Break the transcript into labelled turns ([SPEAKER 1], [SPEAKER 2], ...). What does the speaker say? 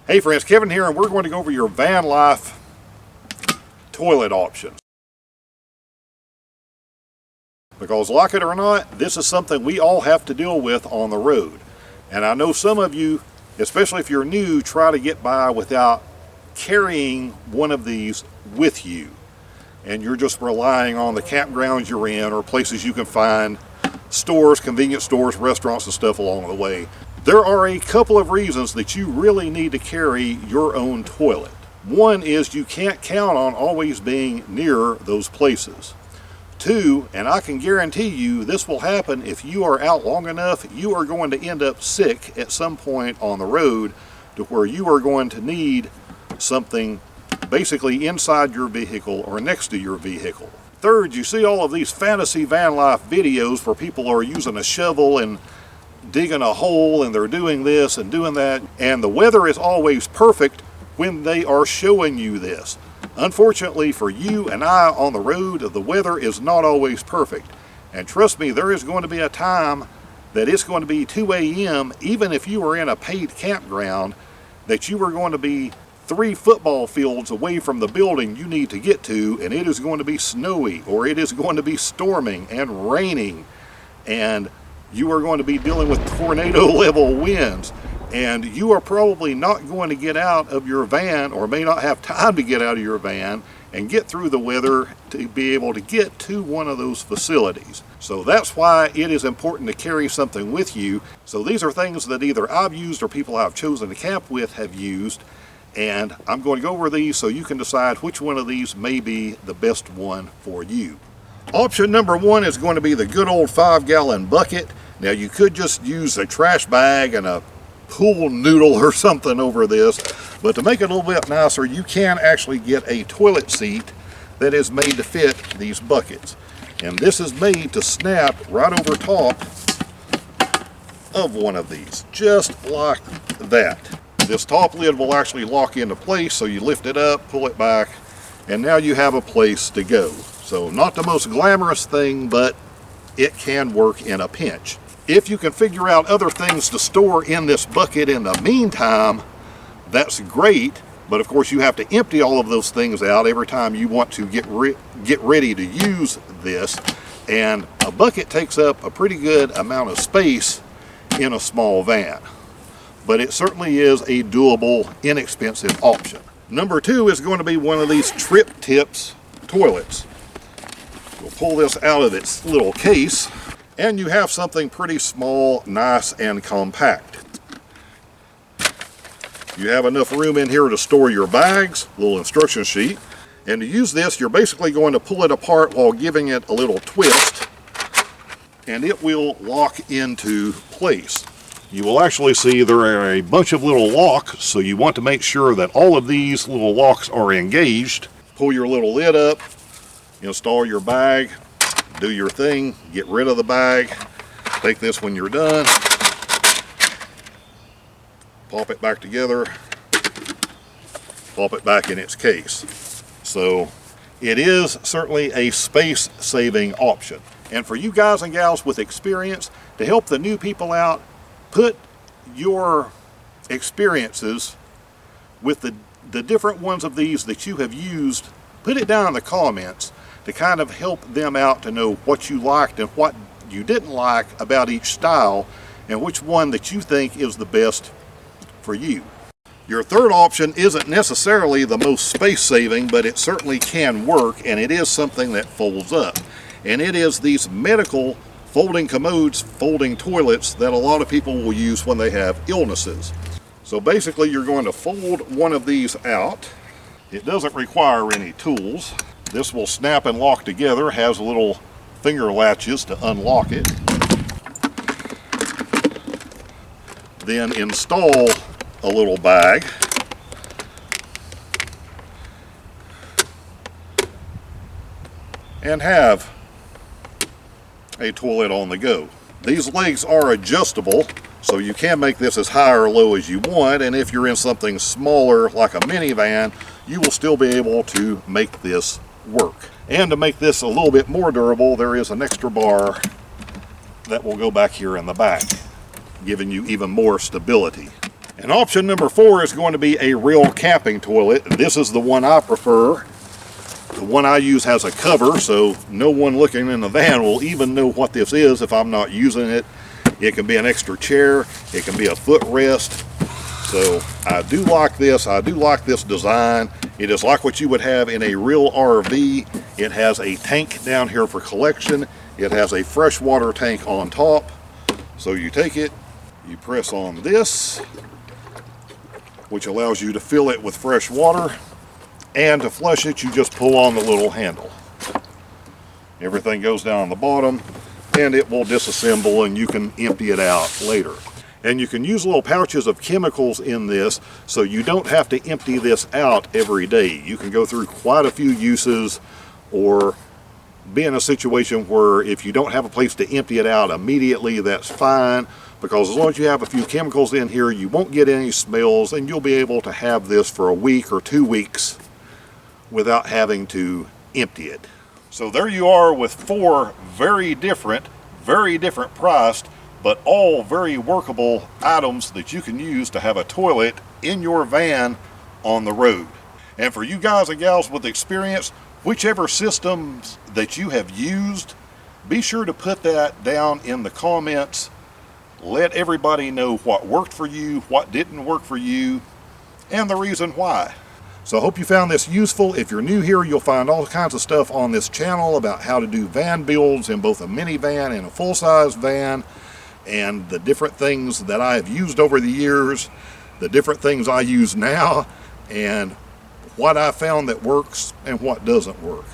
[SPEAKER 1] Hey friends, Kevin here, and we're going to go over your van life toilet options. Because like it or not, this is something we all have to deal with on the road. And I know some of you, especially if you're new, try to get by without carrying one of these with you. And you're just relying on the campgrounds you're in or places you can find stores, convenience stores, restaurants and stuff along the way. There are a couple of reasons that you really need to carry your own toilet. One is you can't count on always being near those places. Two, and I can guarantee you this will happen if you are out long enough, you are going to end up sick at some point on the road to where you are going to need something basically inside your vehicle or next to your vehicle. Third, you see all of these fantasy van life videos where people are using a shovel and digging a hole and they're doing this and doing that, and the weather is always perfect when they are showing you this. Unfortunately for you and I on the road, the weather is not always perfect. And trust me, there is going to be a time that it's going to be 2 a.m. even if you are in a paid campground, that you are going to be 3 football fields away from the building you need to get to, and it is going to be snowy or it is going to be storming and raining, and you are going to be dealing with tornado level winds, and you are probably not going to get out of your van or may not have time to get out of your van and get through the weather to be able to get to one of those facilities. So that's why it is important to carry something with you. So these are things that either I've used or people I've chosen to camp with have used, and I'm going to go over these so you can decide which one of these may be the best one for you. Option number 1 is going to be the good old 5-gallon bucket. Now you could just use a trash bag and a pool noodle or something over this, but to make it a little bit nicer, you can actually get a toilet seat that is made to fit these buckets. And this is made to snap right over top of one of these, just like that. This top lid will actually lock into place, so you lift it up, pull it back, and now you have a place to go. So not the most glamorous thing, but it can work in a pinch. If you can figure out other things to store in this bucket in the meantime, that's great, but of course you have to empty all of those things out every time you want to get ready to use this, and a bucket takes up a pretty good amount of space in a small van. But it certainly is a doable, inexpensive option. Number 2 is going to be one of these Trip Tips toilets. We'll pull this out of its little case, and you have something pretty small, nice, and compact. You have enough room in here to store your bags, little instruction sheet, and to use this, you're basically going to pull it apart while giving it a little twist, and it will lock into place. You will actually see there are a bunch of little locks, so you want to make sure that all of these little locks are engaged. Pull your little lid up, install your bag, do your thing, get rid of the bag, take this when you're done, pop it back together, pop it back in its case. So it is certainly a space-saving option. And for you guys and gals with experience, to help the new people out, put your experiences with the different ones of these that you have used, put it down in the comments to kind of help them out to know what you liked and what you didn't like about each style, and which one that you think is the best for you. Your third option isn't necessarily the most space-saving, but it certainly can work, and it is something that folds up. And it is these medical folding commodes, folding toilets that a lot of people will use when they have illnesses. So basically you're going to fold one of these out. It doesn't require any tools. This will snap and lock together, has little finger latches to unlock it. Then install a little bag. And have a toilet on the go. These legs are adjustable, so you can make this as high or low as you want, and if you're in something smaller like a minivan, you will still be able to make this work. And to make this a little bit more durable, there is an extra bar that will go back here in the back, giving you even more stability. And option number 4 is going to be a real camping toilet. This is the one I prefer. The one I use has a cover, so no one looking in the van will even know what this is if I'm not using it. It can be an extra chair, it can be a footrest. So I do like this. I do like this design. It is like what you would have in a real RV. It has a tank down here for collection. It has a freshwater tank on top. So you take it, you press on this, which allows you to fill it with fresh water. And to flush it, you just pull on the little handle. Everything goes down the bottom and it will disassemble and you can empty it out later. And you can use little pouches of chemicals in this, so you don't have to empty this out every day. You can go through quite a few uses, or be in a situation where if you don't have a place to empty it out immediately, that's fine, because as long as you have a few chemicals in here, you won't get any smells and you'll be able to have this for a week or 2 weeks without having to empty it. So there you are with 4 very different priced, but all very workable items that you can use to have a toilet in your van on the road. And for you guys and gals with experience, whichever systems that you have used, be sure to put that down in the comments. Let everybody know what worked for you, what didn't work for you, and the reason why. So I hope you found this useful. If you're new here, you'll find all kinds of stuff on this channel about how to do van builds in both a minivan and a full-size van, and the different things that I have used over the years, the different things I use now, and what I found that works and what doesn't work.